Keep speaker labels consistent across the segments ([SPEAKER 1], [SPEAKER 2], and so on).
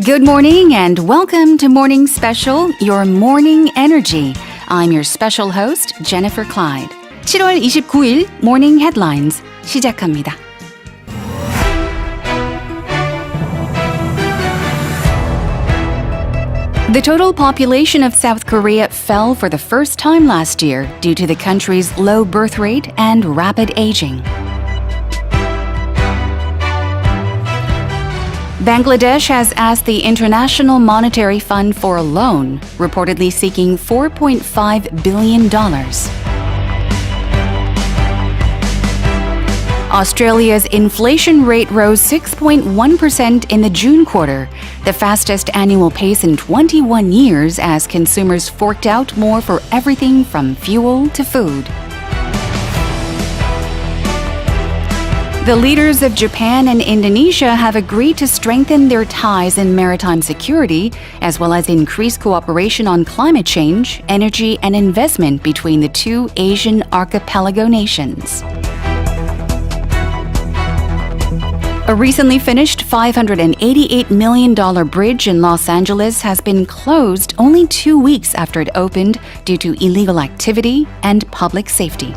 [SPEAKER 1] Good morning and welcome to Morning Special, your morning energy. I'm your special host, Jennifer Clyde. 7월 29일 Morning Headlines 시작합니다. The total population of South Korea fell for the first time last year due to the country's low birth rate and rapid aging. Bangladesh has asked the International Monetary Fund for a loan, reportedly seeking $4.5 billion. Australia's inflation rate rose 6.1% in the June quarter, the fastest annual pace in 21 years as consumers forked out more for everything from fuel to food. The leaders of Japan and Indonesia have agreed to strengthen their ties in maritime security, as well as increase cooperation on climate change, energy, and investment between the two Asian archipelago nations. A recently finished $588 million bridge in Los Angeles has been closed only 2 weeks after it opened due to illegal activity and public safety.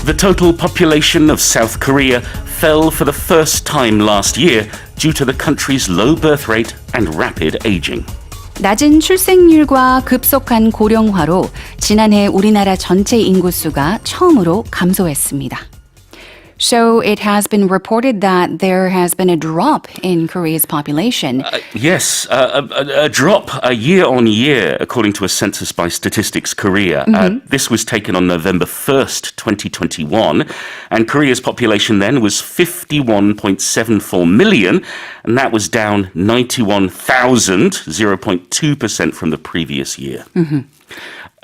[SPEAKER 2] The total population of South Korea fell for the first time last year due to the country's low birth rate and rapid aging.
[SPEAKER 1] 낮은 출생률과 급속한 고령화로 지난해 우리나라 전체 인구수가 처음으로 감소했습니다. So it has been reported that there has been a drop in Korea's population.
[SPEAKER 2] Yes, a drop year on year, according to a census by Statistics Korea. This was taken on November 1st, 2021, and Korea's population then was 51.74 million, and that was down 91,000, 0.2% from the previous year.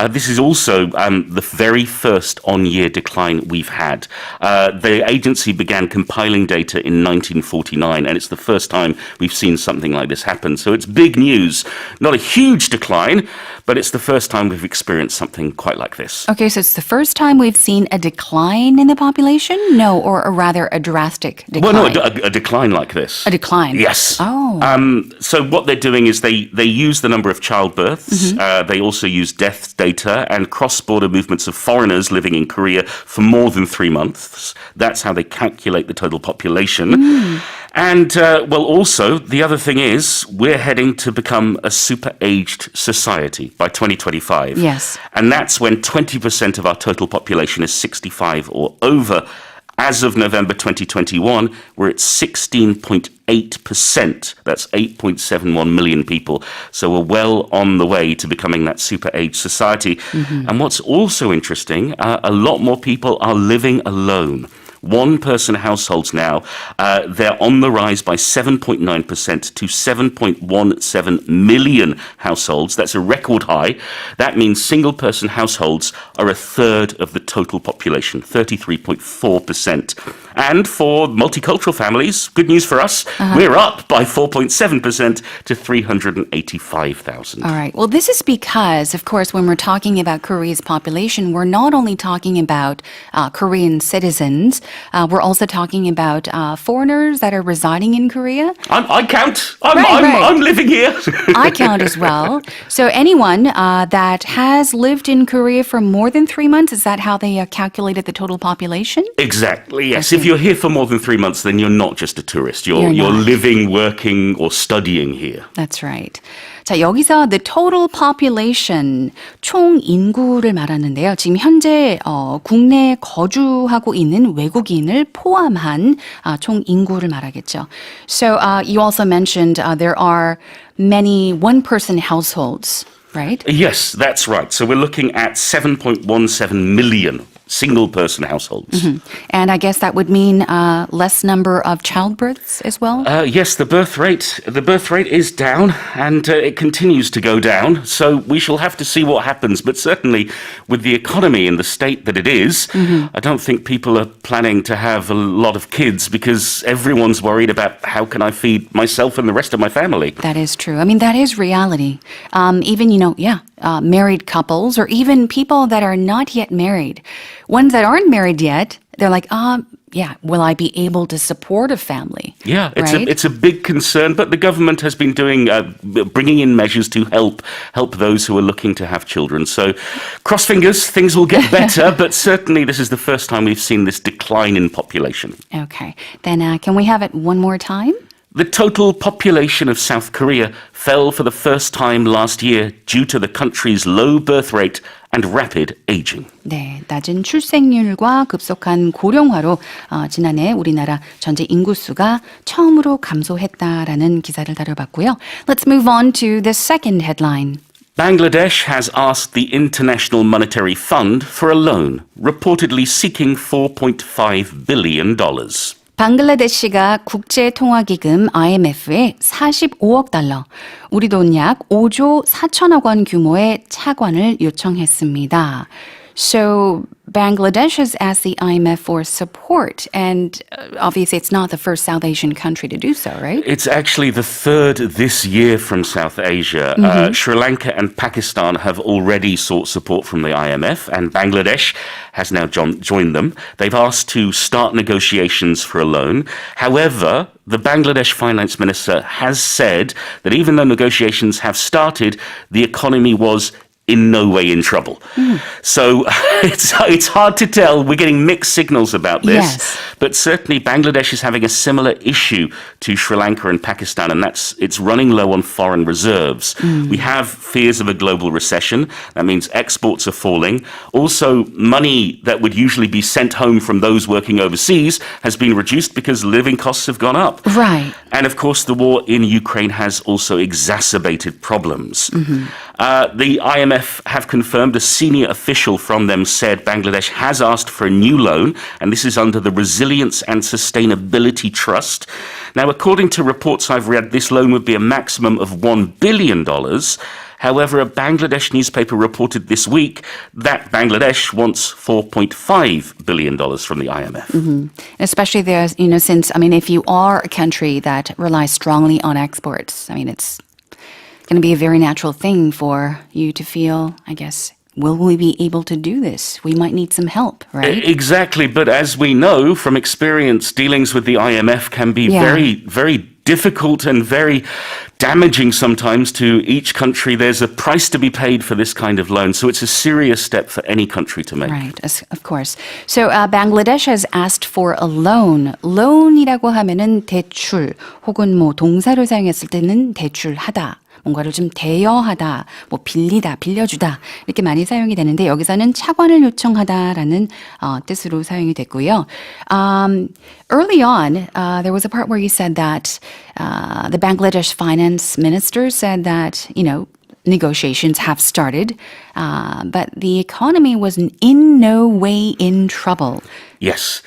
[SPEAKER 2] This is also the very first on-year decline we've had. The agency began compiling data in 1949, and it's the first time we've seen something like this happen. So it's big news. Not a huge decline, but it's the first time we've experienced something quite like this.
[SPEAKER 1] Okay, so it's the first time we've seen a decline in the population? No, or rather a drastic decline?
[SPEAKER 2] Well, no, a decline like this.
[SPEAKER 1] A decline?
[SPEAKER 2] Yes.
[SPEAKER 1] Oh.
[SPEAKER 2] So what they're doing is they use the number of childbirths. They also use death data and cross-border movements of foreigners living in Korea for more than 3 months. That's how they calculate the total population. And, also, the other thing is we're heading to become a super-aged society by 2025.
[SPEAKER 1] Yes.
[SPEAKER 2] And that's when 20% of our total population is 65 or over. As of November 2021, we're at 16.8%. That's 8.71 million people. So we're well on the way to becoming that super-aged society. And what's also interesting, a lot more people are living alone. One-person households now, they're on the rise by 7.9% to 7.17 million households. That's a record high. That means single-person households are a third of the total population, 33.4%. And for multicultural families, good news for us, we're up by 4.7% to 385,000.
[SPEAKER 1] All right. Well, this is because, of course, when we're talking about Korea's population, we're not only talking about Korean citizens, we're also talking about foreigners that are residing in Korea.
[SPEAKER 2] I count. I'm
[SPEAKER 1] Right.
[SPEAKER 2] living here.
[SPEAKER 1] I count as well. So anyone that has lived in Korea for more than 3 months, is that how they calculated the total population?
[SPEAKER 2] Exactly, yes.
[SPEAKER 1] Okay.
[SPEAKER 2] If you're here for more than 3 months, then you're not just a tourist. You're
[SPEAKER 1] not.
[SPEAKER 2] living, working, or studying here.
[SPEAKER 1] That's right. 자, 여기서 the total population, 총 인구를 말하는데요. 지금 현재 국내에 거주하고 있는 외국인을 포함한 총 인구를 말하겠죠. So you also mentioned there are many one-person households, right?
[SPEAKER 2] Yes, that's right. So we're looking at 7.17 million single-person households.
[SPEAKER 1] And I guess that would mean less number of childbirths as well?
[SPEAKER 2] Yes, the birth rate is down, and it continues to go down. So we shall have to see what happens. But certainly, with the economy in the state that it is, I don't think people are planning to have a lot of kids because everyone's worried about how can I feed myself and the rest of my family.
[SPEAKER 1] That is true. I mean, that is reality. Even, married couples or even people that are not yet married. Ones that aren't married yet, they're like, will I be able to support a family?
[SPEAKER 2] Yeah,
[SPEAKER 1] right?
[SPEAKER 2] it's a big concern, but the government has been bringing in measures to help those who are looking to have children. So cross fingers, things will get better, but certainly this is the first time we've seen this decline in population.
[SPEAKER 1] Okay. Then can we have it one more time?
[SPEAKER 2] The total population of South Korea fell for the first time last year due to the country's low birth rate and rapid aging.
[SPEAKER 1] 네, 낮은 출생률과 급속한 고령화로 지난해 우리나라 전체 인구수가 처음으로 감소했다라는 기사를 다뤄봤고요. Let's move on to the second headline.
[SPEAKER 2] Bangladesh has asked the International Monetary Fund for a loan, reportedly seeking $4.5 billion.
[SPEAKER 1] 방글라데시가 국제통화기금 IMF에 45억 달러, 우리 돈 약 5조 4천억 원 규모의 차관을 요청했습니다. So Bangladesh has asked the IMF for support, and obviously it's not the first South Asian country to do so, right?
[SPEAKER 2] It's actually the third this year from South Asia. Sri Lanka and Pakistan have already sought support from the IMF, and Bangladesh has now joined them. They've asked to start negotiations for a loan. However, the Bangladesh finance minister has said that even though negotiations have started, the economy was in no way in trouble. So it's hard to tell. We're getting mixed signals about this.
[SPEAKER 1] Yes.
[SPEAKER 2] But certainly Bangladesh is having a similar issue to Sri Lanka and Pakistan, and it's running low on foreign reserves. We have fears of a global recession. That means exports are falling. Also, money that would usually be sent home from those working overseas has been reduced because living costs have gone up.
[SPEAKER 1] Right.
[SPEAKER 2] And of course, the war in Ukraine has also exacerbated problems. The IMF have confirmed, a senior official from them said Bangladesh has asked for a new loan, and this is under the Resilience and Sustainability Trust. Now, according to reports I've read, this loan would be a maximum of $1 billion. However, a Bangladesh newspaper reported this week that Bangladesh wants $4.5 billion from the IMF.
[SPEAKER 1] Especially there, since, if you are a country that relies strongly on exports, it's going to be a very natural thing for you to feel, I guess, will we be able to do this? We might need some help, right?
[SPEAKER 2] Exactly. But as we know from experience, dealings with the IMF can be very, very difficult and very damaging sometimes to each country. There's a price to be paid for this kind of loan. So it's a serious step for any country to make.
[SPEAKER 1] Right, of course. So Bangladesh has asked for a loan. loan이라고 하면은 대출 혹은 동사를 사용했을 때는 대출하다. 뭔가를 좀 대여하다, 빌리다, 빌려주다 이렇게 많이 사용이 되는데 여기서는 차관을 요청하다라는 뜻으로 사용이 됐고요. Early on, there was a part where you said that the Bangladesh finance minister said that, negotiations have started, but the economy was in no way in trouble.
[SPEAKER 2] Yes.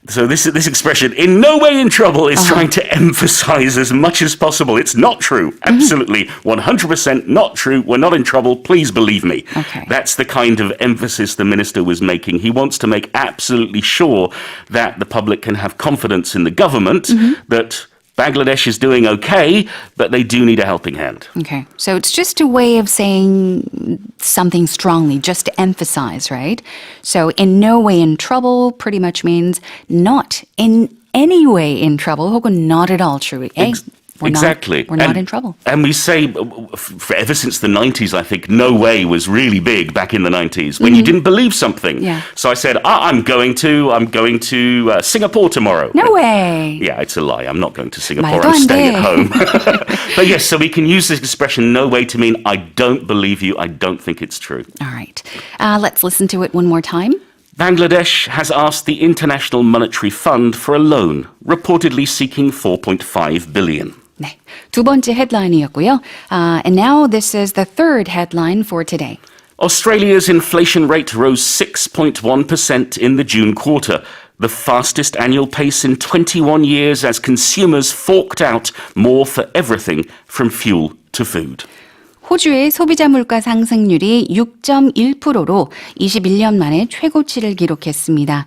[SPEAKER 2] So this expression, in no way in trouble, is trying to emphasize as much as possible. It's not true. Absolutely. 100% not true. We're not in trouble. Please believe me.
[SPEAKER 1] Okay.
[SPEAKER 2] That's the kind of emphasis the minister was making. He wants to make absolutely sure that the public can have confidence in the government that Bangladesh is doing okay, but they do need a helping hand.
[SPEAKER 1] Okay. So it's just a way of saying something strongly, just to emphasize, right? So in no way in trouble pretty much means not in any way in trouble, 혹은 not at all true.
[SPEAKER 2] Exactly.
[SPEAKER 1] We're not in trouble.
[SPEAKER 2] And we say, ever since the 90s, I think, no way was really big back in the 90s when you didn't believe something.
[SPEAKER 1] Yeah.
[SPEAKER 2] So I said, I'm going to Singapore tomorrow.
[SPEAKER 1] No way.
[SPEAKER 2] Yeah, it's a lie. I'm not going to Singapore.
[SPEAKER 1] 말도
[SPEAKER 2] I'm
[SPEAKER 1] 안
[SPEAKER 2] staying
[SPEAKER 1] 돼.
[SPEAKER 2] at home. But yes, so we can use this expression, no way, to mean I don't believe you. I don't think it's true.
[SPEAKER 1] All right. Let's listen to it one more time.
[SPEAKER 2] Bangladesh has asked the International Monetary Fund for a loan, reportedly seeking $4.5 billion.
[SPEAKER 1] 네, 두 번째 헤드라인이었고요. And now this is the third headline for today.
[SPEAKER 2] Australia's inflation rate rose 6.1% in the June quarter, the fastest annual pace in 21 years as consumers forked out more for everything from fuel to food.
[SPEAKER 1] 호주의 소비자 물가 상승률이 6.1%로 21년 만에 최고치를 기록했습니다.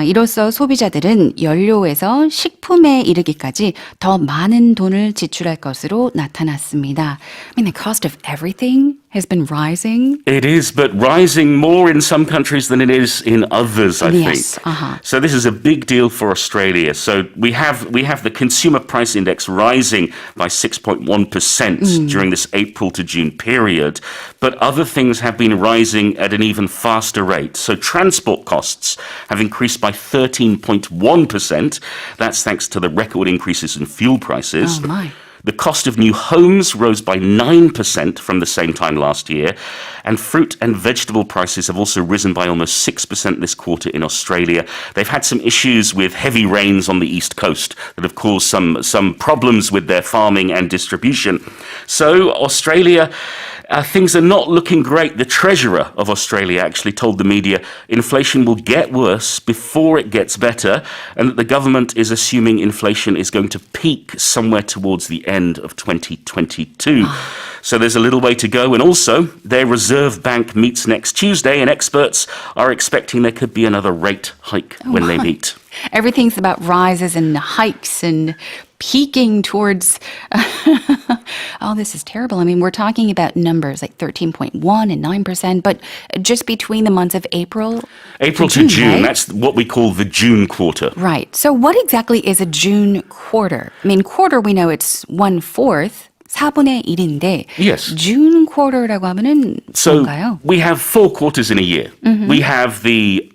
[SPEAKER 1] 이로써 소비자들은 연료에서 식품에 이르기까지 더 많은 돈을 지출할 것으로 나타났습니다. I mean, the cost of everything has been rising.
[SPEAKER 2] It is, but rising more in some countries than it is in others, I
[SPEAKER 1] Yes,
[SPEAKER 2] think. So this is a big deal for Australia. So we have the consumer price index rising by 6.1% during this April to June period, but other things have been rising at an even faster rate. So transport costs have increased by 13.1%. That's thanks to the record increases in fuel prices.
[SPEAKER 1] Oh my.
[SPEAKER 2] The cost of new homes rose by 9% from the same time last year, and fruit and vegetable prices have also risen by almost 6% this quarter in Australia. They've had some issues with heavy rains on the east coast that have caused some problems with their farming and distribution. So Australia, things are not looking great. The Treasurer of Australia actually told the media inflation will get worse before it gets better, and that the government is assuming inflation is going to peak somewhere towards the end of 2022. So there's a little way to go. And also, their Reserve Bank meets next Tuesday, and experts are expecting there could be another rate hike when they meet.
[SPEAKER 1] Everything's about rises and hikes and peaking towards, oh, this is terrible. I mean, we're talking about numbers like 13.1 and 9%, but just between the months of April
[SPEAKER 2] to June,
[SPEAKER 1] right?
[SPEAKER 2] that's what we call the June quarter.
[SPEAKER 1] Right. So what exactly is a June quarter? I mean, quarter, we know it's 1/4. 4분의 1인데
[SPEAKER 2] Yes.
[SPEAKER 1] June quarter라고 하면은
[SPEAKER 2] So
[SPEAKER 1] 뭔가요?
[SPEAKER 2] we have 4 quarters in a year. We have the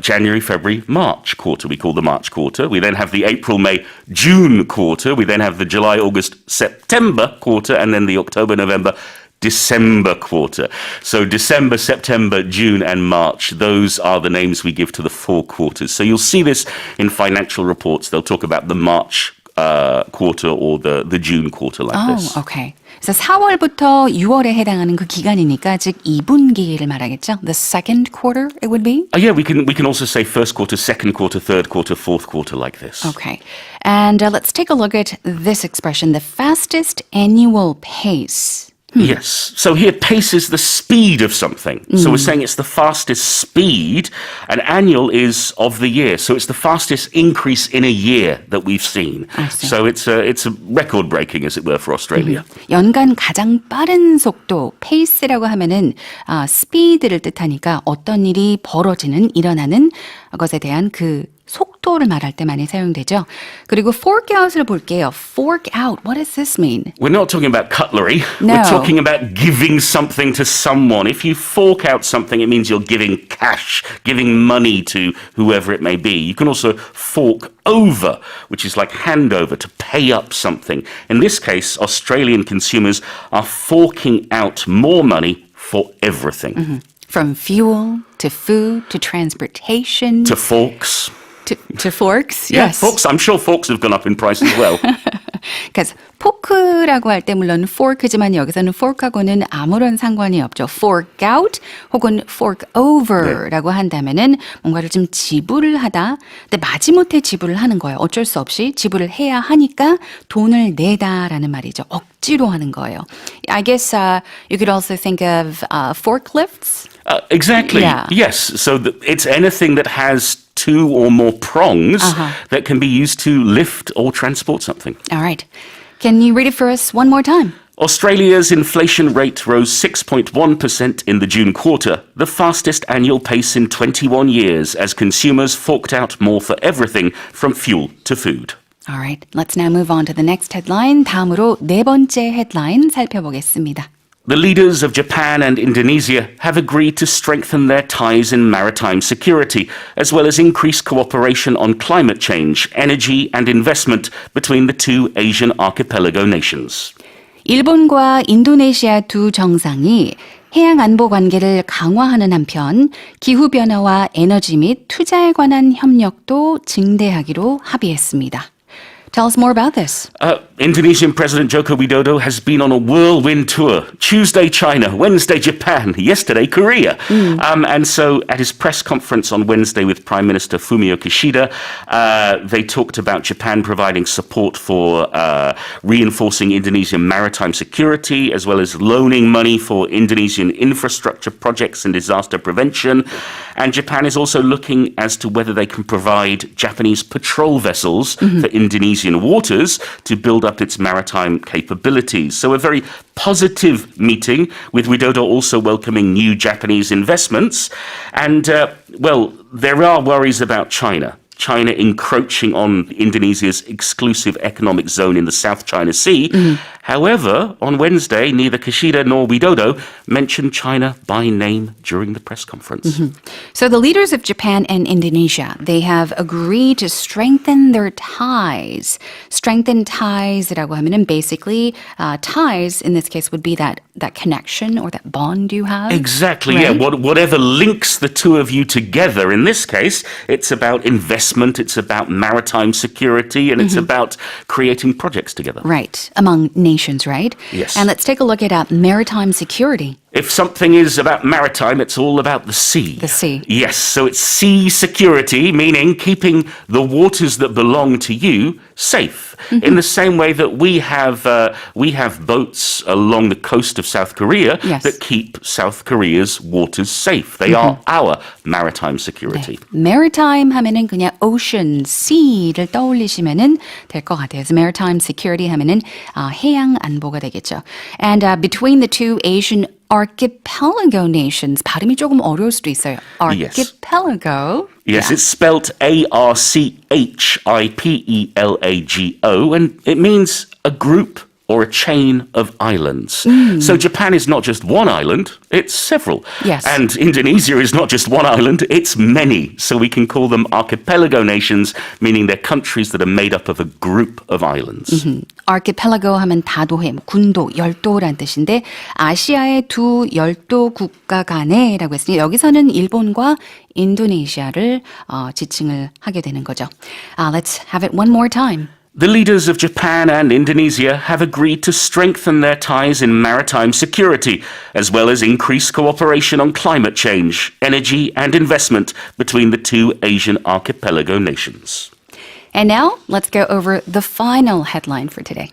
[SPEAKER 2] January, February, March quarter. We call the March quarter. We then have the April, May, June quarter. We then have the July, August, September quarter, and then the October, November, December quarter. So December, September, June, and March, those are the names we give to the 4 quarters. So you'll see this in financial reports. They'll talk about the March quarter or the June quarter like this.
[SPEAKER 1] Okay. 그래서 4월부터 6월에 해당하는 그 기간이니까 즉 2분기를 말하겠죠? The second quarter it would be?
[SPEAKER 2] Yeah, we can also say first quarter, second quarter, third quarter, fourth quarter like this.
[SPEAKER 1] Okay. And let's take a look at this expression, the fastest annual pace.
[SPEAKER 2] Yes. So here, pace is the speed of something. So we're saying it's the fastest speed, and annual is of the year. So it's the fastest increase in a year that we've seen.
[SPEAKER 1] I see.
[SPEAKER 2] So it's a record breaking, as it were, for Australia.
[SPEAKER 1] 연간 가장 빠른 속도, pace라고 하면은 speed를 뜻하니까 어떤 일이 벌어지는, 일어나는 것에 대한 그 속도를 말할 때 많이 사용되죠. 그리고 fork out을 볼게요. Fork out, what does this mean?
[SPEAKER 2] We're not talking about cutlery.
[SPEAKER 1] No.
[SPEAKER 2] We're talking about giving something to someone. If you fork out something, it means you're giving cash, giving money to whoever it may be. You can also fork over, which is like hand over, to pay up something. In this case, Australian consumers are forking out more money for everything.
[SPEAKER 1] From fuel to food to transportation
[SPEAKER 2] To forks.
[SPEAKER 1] to forks.
[SPEAKER 2] Yeah,
[SPEAKER 1] Yes.
[SPEAKER 2] forks. I'm sure forks have gone up in price as well.
[SPEAKER 1] 그러니까 포크라고 할 때 물론 fork지만 여기서는 fork하고는 아무런 상관이 없죠. fork out 혹은 fork over라고 한다면은 뭔가를 좀 지불을 하다. 근데 마지못해 지불을 하는 거예요. 어쩔 수 없이 지불을 해야 하니까 돈을 내다라는 말이죠. 억지로 하는 거예요. I guess you could also think of forklifts.
[SPEAKER 2] Exactly.
[SPEAKER 1] Yeah.
[SPEAKER 2] Yes. So it's anything that has 2 or more prongs that can be used to lift or transport something.
[SPEAKER 1] All right. Can you read it for us one more time?
[SPEAKER 2] Australia's inflation rate rose 6.1% in the June quarter, the fastest annual pace in 21 years as consumers forked out more for everything from fuel to food.
[SPEAKER 1] All right. Let's now move on to the next headline. 다음으로 네 번째 헤드라인 살펴보겠습니다.
[SPEAKER 2] The leaders of Japan and Indonesia have agreed to strengthen their ties in maritime security, as well as increase cooperation on climate change, energy and investment between the 2 Asian archipelago nations.
[SPEAKER 1] 일본과 인도네시아 두 정상이 해양 안보 관계를 강화하는 한편 기후변화와 에너지 및 투자에 관한 협력도 증대하기로 합의했습니다. Tell us more about this.
[SPEAKER 2] Indonesian President Joko Widodo has been on a whirlwind tour. Tuesday, China. Wednesday, Japan. Yesterday, Korea. And so at his press conference on Wednesday with Prime Minister Fumio Kishida, they talked about Japan providing support for reinforcing Indonesian maritime security, as well as loaning money for Indonesian infrastructure projects and disaster prevention. And Japan is also looking as to whether they can provide Japanese patrol vessels for Indonesian waters to build up its maritime capabilities. So a very positive meeting, with Widodo also welcoming new Japanese investments. And, there are worries about China. China encroaching on Indonesia's exclusive economic zone in the South China Sea. However, on Wednesday, neither Kishida nor Widodo mentioned China by name during the press conference.
[SPEAKER 1] So the leaders of Japan and Indonesia, they have agreed to strengthen their ties. Strengthen ties라고 하면은 basically ties in this case would be that connection or that bond you have.
[SPEAKER 2] Exactly,
[SPEAKER 1] right?
[SPEAKER 2] yeah. Whatever links the two of you together. In this case, it's about investment, it's about maritime security, and it's about creating projects together.
[SPEAKER 1] Right, among nations, right?
[SPEAKER 2] Yes.
[SPEAKER 1] And let's take a look at maritime security.
[SPEAKER 2] If something is about maritime, it's all about the sea.
[SPEAKER 1] The sea.
[SPEAKER 2] Yes, so it's sea security, meaning keeping the waters that belong to you safe. In the same way that we have boats along the coast of South Korea
[SPEAKER 1] Yes.
[SPEAKER 2] that keep South Korea's waters safe. They are our maritime security.
[SPEAKER 1] 네. Maritime 하면은 그냥 ocean, sea를 떠올리시면은 될 것 같아요. So maritime security 하면은 해양 안보가 되겠죠. And between the two Asian archipelago nations, 발음이 조금 어려울 수도 있어요. Archipelago.
[SPEAKER 2] Yes, it's spelt Archipelago, and it means a group or a chain of islands. So Japan is not just one island, it's several.
[SPEAKER 1] Yes.
[SPEAKER 2] And Indonesia is not just one island, it's many. So we can call them archipelago nations, meaning they're countries that are made up of a group of islands.
[SPEAKER 1] archipelago 하면 다도해, 군도, 열도란 뜻인데 아시아의 두 열도 국가 간에라고 했으니 여기서는 일본과 인도네시아를 지칭을 하게 되는 거죠. Let's have it one more time.
[SPEAKER 2] The leaders of Japan and Indonesia have agreed to strengthen their ties in maritime security, as well as increase cooperation on climate change, energy, and investment between the two Asian archipelago nations.
[SPEAKER 1] And now, let's go over the final headline for today.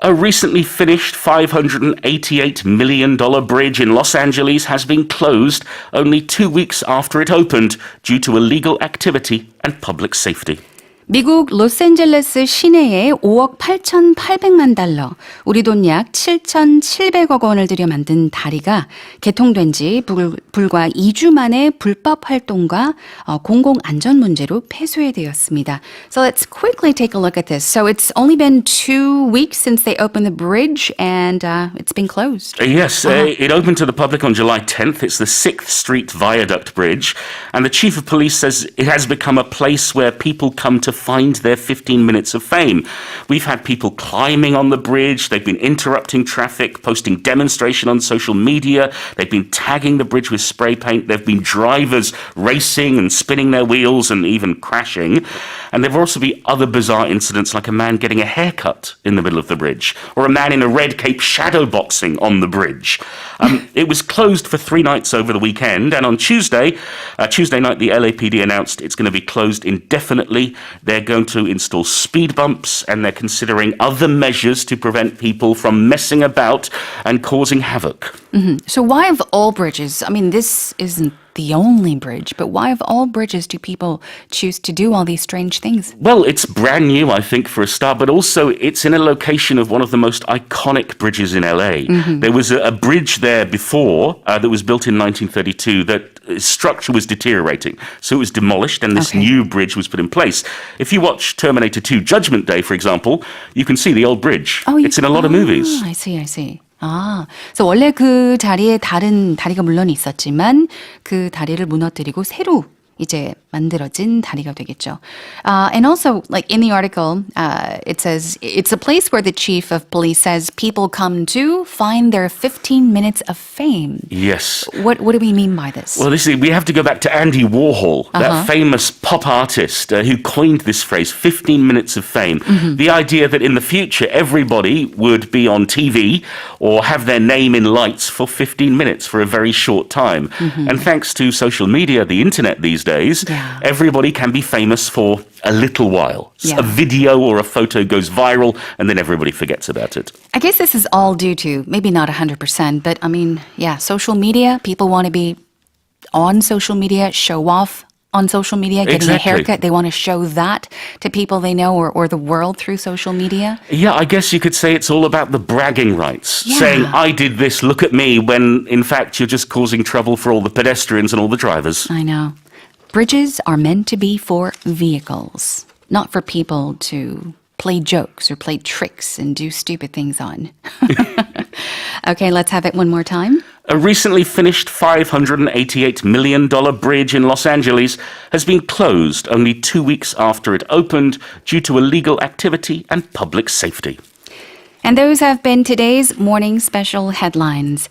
[SPEAKER 2] A recently finished $588 million bridge in Los Angeles has been closed only 2 weeks after it opened due to illegal activity and public safety.
[SPEAKER 1] 미국 로스앤젤레스 시내에 5억 8,800만 달러, 우리 돈 약 7,700억 원을 들여 만든 다리가 개통된 지 불과 2주 만에 불법 활동과 공공안전 문제로 폐쇄되었습니다. So let's quickly take a look at this. So it's only been 2 weeks since they opened the bridge and it's been closed.
[SPEAKER 2] Yes, it opened to the public on July 10th. It's the 6th Street Viaduct Bridge. And the chief of police says it has become a place where people come to find their 15 minutes of fame. We've had people climbing on the bridge. They've been interrupting traffic, posting demonstration on social media. They've been tagging the bridge with spray paint. There have been drivers racing and spinning their wheels and even crashing. And there have also been other bizarre incidents like a man getting a haircut in the middle of the bridge or a man in a red cape shadowboxing on the bridge. It was closed for 3 nights over the weekend, and on Tuesday night, the LAPD announced it's going to be closed indefinitely. They're going to install speed bumps, and they're considering other measures to prevent people from messing about and causing havoc.
[SPEAKER 1] So why of all bridges? I mean, this isn't the only bridge, but why of all bridges do people choose to do all these strange things?
[SPEAKER 2] Well, it's brand new, I think, for a start, but also it's in a location of one of the most iconic bridges in LA. There was a bridge there before that was built in 1932 that its structure was deteriorating. So it was demolished and this new bridge was put in place. If you watch Terminator 2 Judgment Day, for example, you can see the old bridge. It's in a lot of movies.
[SPEAKER 1] I see. 그래서 원래 그 자리에 다른 다리가 물론 있었지만 그 다리를 무너뜨리고 새로 이제 만들어진 다리가 되겠죠. And also, like in the article, it says it's a place where the chief of police says people come to find their 15 minutes of fame.
[SPEAKER 2] Yes.
[SPEAKER 1] What do we mean by this?
[SPEAKER 2] Well, we have to go back to Andy Warhol, that famous pop artist who coined this phrase, 15 minutes of fame. The idea that in the future, everybody would be on TV or have their name in lights for 15 minutes for a very short time. And thanks to social media, the internet these days, everybody can be famous for a little while.
[SPEAKER 1] Yeah.
[SPEAKER 2] A video or a photo goes viral and then everybody forgets about it.
[SPEAKER 1] I guess this is all due to, maybe not 100%, but I mean, yeah, social media. People want to be on social media, show off on social media, getting
[SPEAKER 2] Exactly.
[SPEAKER 1] a haircut. They want to show that to people they know or the world through social media.
[SPEAKER 2] Yeah, I guess you could say it's all about the bragging rights.
[SPEAKER 1] Yeah.
[SPEAKER 2] Saying, I did this, look at me, when in fact you're just causing trouble for all the pedestrians and all the drivers.
[SPEAKER 1] I know. Bridges are meant to be for vehicles, not for people to play jokes or play tricks and do stupid things on. Okay, let's have it one more time.
[SPEAKER 2] A recently finished $588 million bridge in Los Angeles has been closed only 2 weeks after it opened due to illegal activity and public safety.
[SPEAKER 1] And those have been today's morning special headlines.